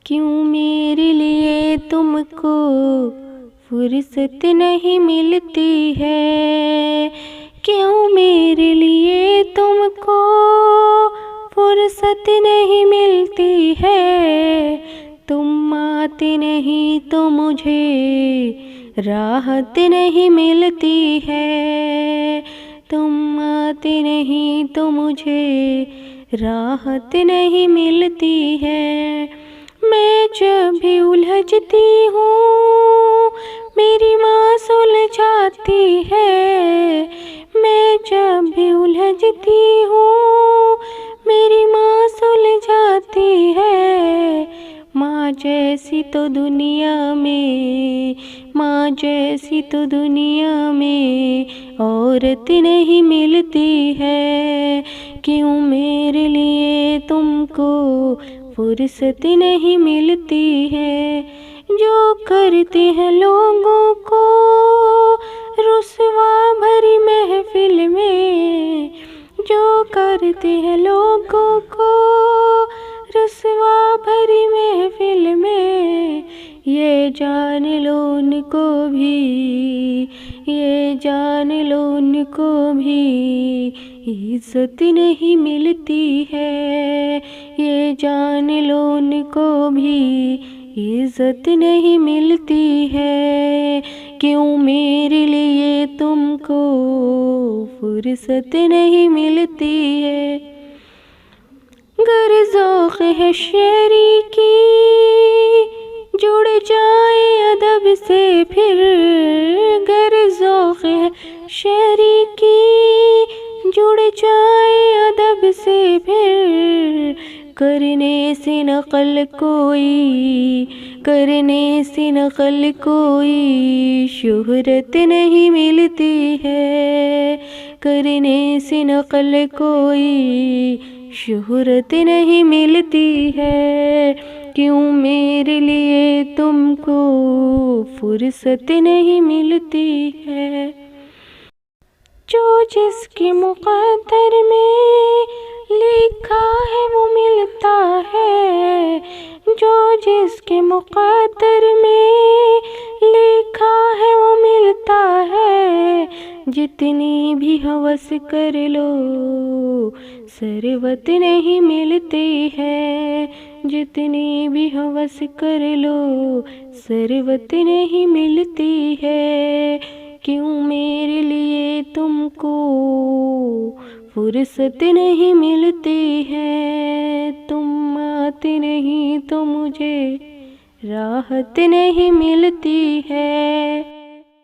क्यों मेरे लिए तुमको फुर्सत नहीं मिलती है, क्यों मेरे लिए तुमको फुर्सत नहीं मिलती है। तुम आते नहीं तो मुझे राहत नहीं मिलती है, तुम आते नहीं तो मुझे राहत नहीं मिलती है। मैं जब भी उलझती हूँ मेरी माँ सुलझाती है, मैं जब भी उलझती हूँ मेरी माँ सुलझाती है। माँ जैसी तो दुनिया में, माँ जैसी तो दुनिया में औरत नहीं मिलती है। क्यों मेरे लिए तुमको फुर्सत नहीं मिलती है। जो करते हैं लोगों को रुसवा भरी महफिल में, जो करते हैं लोगों को रुसवा भरी महफिल में, ये जान लो उनको भी, ये जान लो उनको भी इज्जत नहीं मिलती है, ये जान लो उनको भी इज्जत नहीं मिलती है। क्यों मेरे लिए तुमको फुर्सत नहीं मिलती है। गर ज़ौक़ है शेरी की जुड़ जाए अदब से फिर, गर ज़ौक़ है शेरी की जुड़ जाए अदब से फिर, करने से नक़ल कोई, करने से नक़ल कोई शोहरत नहीं मिलती है, करने से नक़ल कोई शोहरत नहीं मिलती है। क्यों मेरे लिए तुमको फुर्सत नहीं मिलती है। जो जिसके मुक़द्दर में लिखा है वो मिलता है, जो जिसके मुक़द्दर में लिखा है वो मिलता है। जितनी भी हवस कर लो सरवत नहीं मिलती है, जितनी भी हवस कर लो सरवत नहीं मिलती है। क्यों मेरे लिए तुमको फुर्सत नहीं मिलती है, तुम आते नहीं तो मुझे राहत नहीं मिलती है।